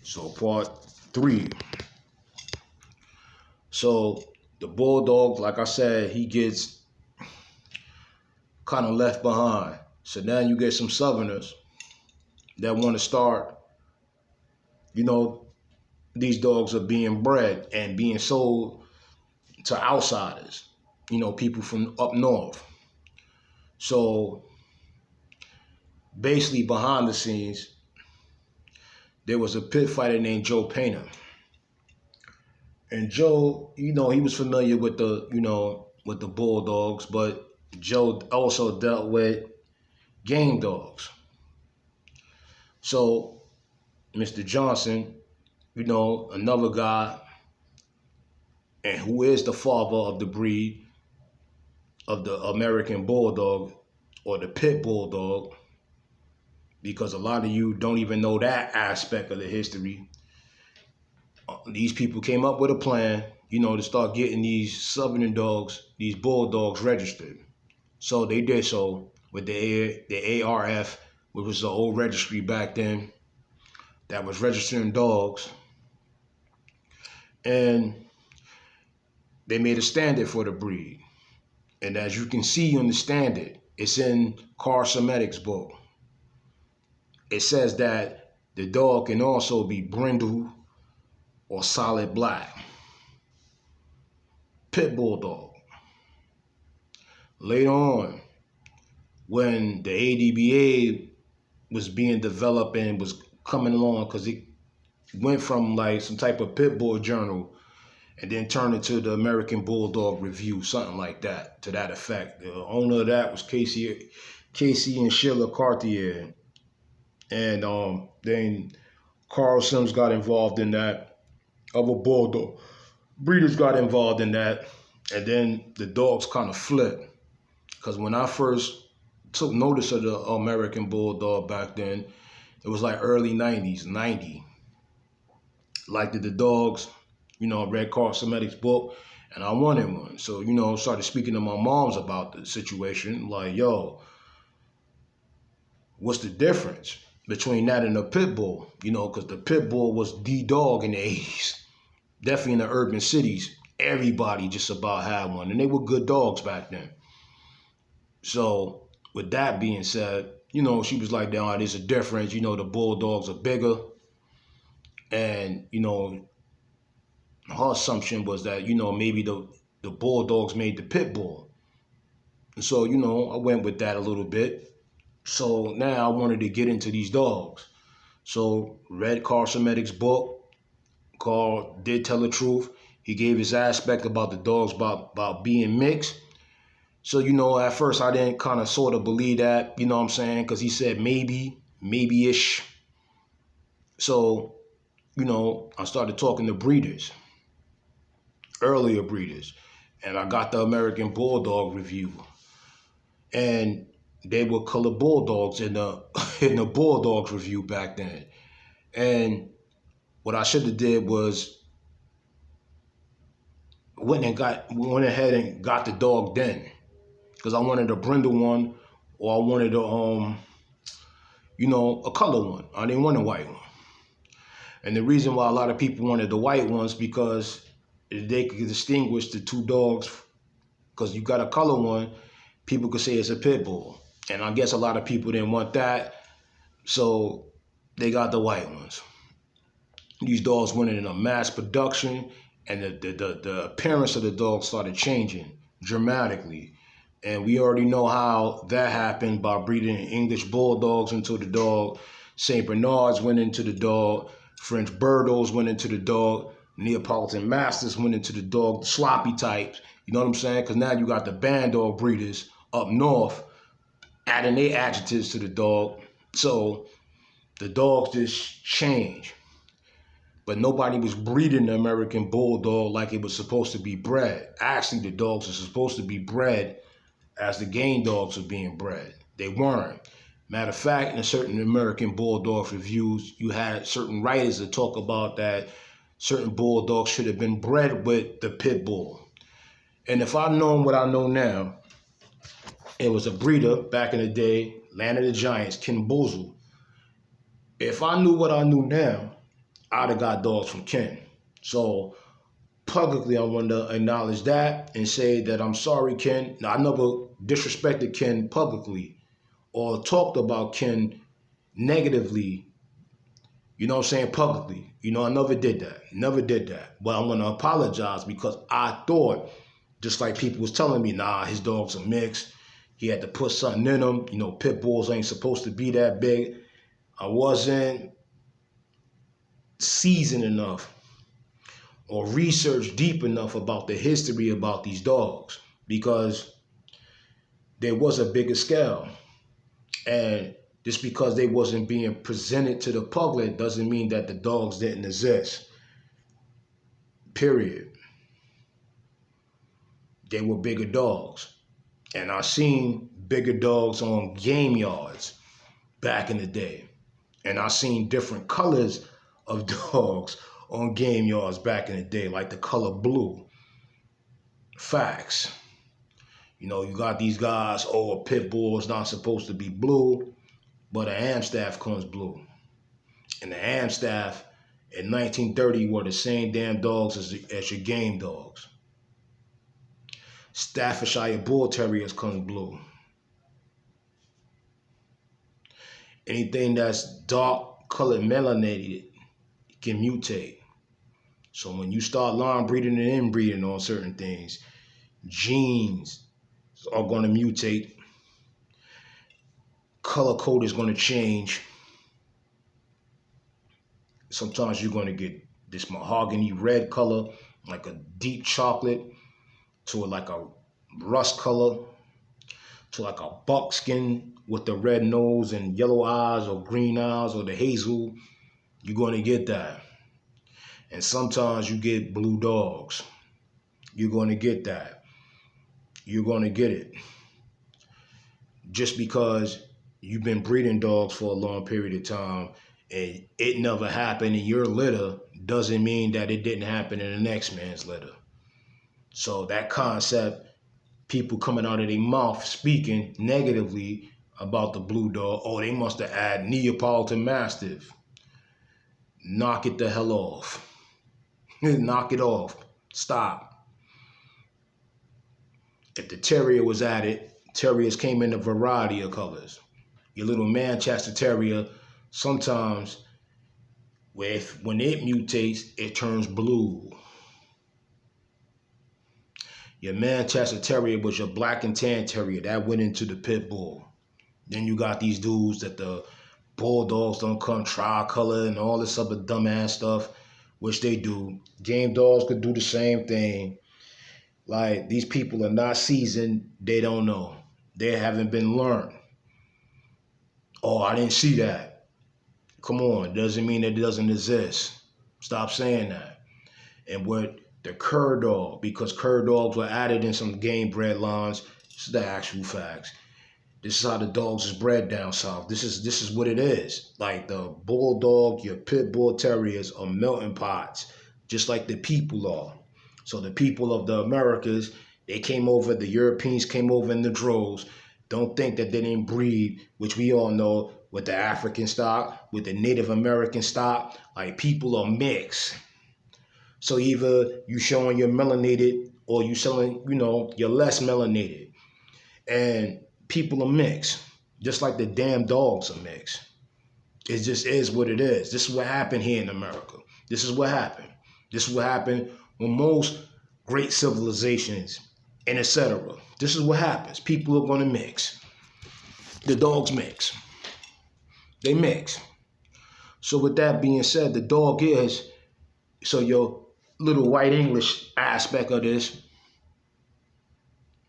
So part 3. So the bulldog, like I said, he gets kind of left behind. So now you get some Southerners that want to start, you know, these dogs are being bred and being sold to outsiders, people from up north. So basically behind the scenes, there was a pit fighter named Joe Painter. And Joe, he was familiar with with the Bulldogs, but Joe also dealt with game dogs. So Mr. Johnson, another guy, and who is the father of the breed of the American Bulldog or the Pit Bulldog, because a lot of you don't even know that aspect of the history. These people came up with a plan, to start getting these Southern dogs, these Bulldogs registered. So they did so with the ARF, which was the old registry back then that was registering dogs. And they made a standard for the breed. And as you can see on the standard, it's in Carl Semetic's book. It says that the dog can also be brindle or solid black. Pit Bulldog. Later on, when the ADBA was being developed and was coming along, because it went from like some type of pit bull journal and then turned into the American Bulldog Review, something like that, to that effect. The owner of that was Casey and Sheila Cartier. And then Carl Sims got involved in that, other Bulldog breeders got involved in that, and then the dogs kind of flipped. Because when I first took notice of the American Bulldog back then, it was like early 90s, 90. Like the dogs, I read Carl Semetic's book, and I wanted one. So, started speaking to my moms about the situation. Like, yo, what's the difference between that and a pit bull? Because the pit bull was the dog in the 80s. Definitely in the urban cities, everybody just about had one. And they were good dogs back then. So with that being said, she was like, there's a difference. The Bulldogs are bigger. And, her assumption was that, maybe the Bulldogs made the pit bull. And so, I went with that a little bit. So now I wanted to get into these dogs. So read Carl Semetic's book. Carl did tell the truth. He gave his aspect about the dogs about being mixed. So, at first I didn't kind of sort of believe that, what I'm saying? Because he said maybe-ish. So, I started talking to breeders, earlier breeders, and I got the American Bulldog Review. And they were color bulldogs in the in the Bulldogs Review back then. And what I should have did was went ahead and got the dog then, because I wanted a brindle one, or I wanted a color one. I didn't want a white one. And the reason why a lot of people wanted the white ones, because they could distinguish the two dogs. Because you got a color one, people could say it's a pit bull. And I guess a lot of people didn't want that, so they got the white ones. These dogs went in a mass production, and the appearance of the dog started changing dramatically. And we already know how that happened by breeding English Bulldogs into the dog. St. Bernards went into the dog. French Bordeaux went into the dog. Neapolitan Masters went into the dog. The sloppy types, you know what I'm saying? Because now you got the band dog breeders up north adding their adjectives to the dog. So the dogs just change. But nobody was breeding the American Bulldog like it was supposed to be bred. Actually, the dogs are supposed to be bred as the game dogs are being bred. They weren't. Matter of fact, in certain American Bulldog reviews, you had certain writers that talk about that certain Bulldogs should have been bred with the pit bull. And if I'd known what I know now, it was a breeder back in the day, Land of the Giants, Ken Boozle. If I knew what I knew now, I'd have got dogs from Ken. So publicly, I want to acknowledge that and say that I'm sorry, Ken. Now, I never disrespected Ken publicly or talked about Ken negatively, you know what I'm saying, publicly. I never did that. Never did that. But I'm going to apologize because I thought, just like people was telling me, nah, his dog's a mix. He had to put something in them. Pit bulls ain't supposed to be that big. I wasn't seasoned enough or researched deep enough about the history about these dogs because there was a bigger scale. And just because they wasn't being presented to the public doesn't mean that the dogs didn't exist. Period. They were bigger dogs. And I seen bigger dogs on game yards back in the day. And I seen different colors of dogs on game yards back in the day, like the color blue. Facts. You got these guys, a pit bull is not supposed to be blue, but an Amstaff comes blue. And the Amstaff in 1930 were the same damn dogs as your game dogs. Staffordshire Bull Terriers comes blue. Anything that's dark colored melanated can mutate. So when you start line breeding and inbreeding on certain things, genes are going to mutate. Color code is going to change. Sometimes you're going to get this mahogany red color, like a deep chocolate, to like a rust color, to like a buckskin with the red nose and yellow eyes or green eyes or the hazel. You're going to get that. And sometimes you get blue dogs. You're going to get that. You're going to get it. Just because you've been breeding dogs for a long period of time and it never happened in your litter doesn't mean that it didn't happen in the next man's litter. So that concept, people coming out of their mouth speaking negatively about the blue dog, they must have had Neapolitan Mastiff. Knock it the hell off. Knock it off. Stop. If the terrier was added, terriers came in a variety of colors. Your little Manchester Terrier, sometimes when it mutates, it turns blue. Your Manchester Terrier was your black and tan terrier. That went into the pit bull. Then you got these dudes that the bulldogs don't come tricolor and all this other dumbass stuff, which they do. Game dogs could do the same thing. Like, these people are not seasoned. They don't know. They haven't been learned. I didn't see that. Come on, doesn't mean that it doesn't exist. Stop saying that. And with the cur dog, because cur dogs were added in some game bred lines, this is the actual facts. This is how the dogs is bred down south. This is what it is. Like the bulldog, your pit bull terriers are melting pots, just like the people are. So the people of the Americas, they came over, the Europeans came over in the droves. Don't think that they didn't breed, which we all know, with the African stock, with the Native American stock. Like, people are mixed. So either you showing you're melanated or you selling, you're less melanated. And people are mixed, just like the damn dogs are mixed. It just is what it is. This is what happened here in America. This is what happened. This is what happened with most great civilizations and etc. This is what happens. People are going to mix. The dogs mix. They mix. So with that being said, the dog is, so your little white English aspect of this,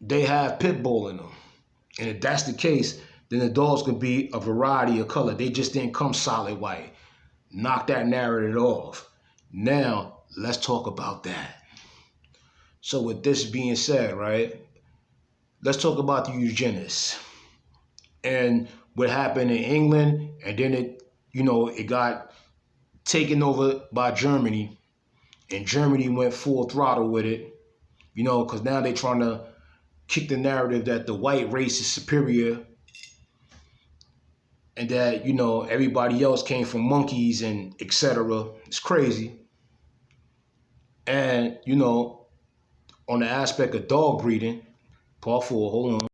they have pit bull in them. And if that's the case, then the dogs could be a variety of color. They just didn't come solid white. Knock that narrative off. Now, let's talk about that. So with this being said, right, let's talk about the eugenics and what happened in England, and then it got taken over by Germany, and Germany went full throttle with it, because now they're trying to kick the narrative that the white race is superior and that, you know, everybody else came from monkeys and etc. It's crazy. And, you know, on the aspect of dog breeding, part 4, hold on.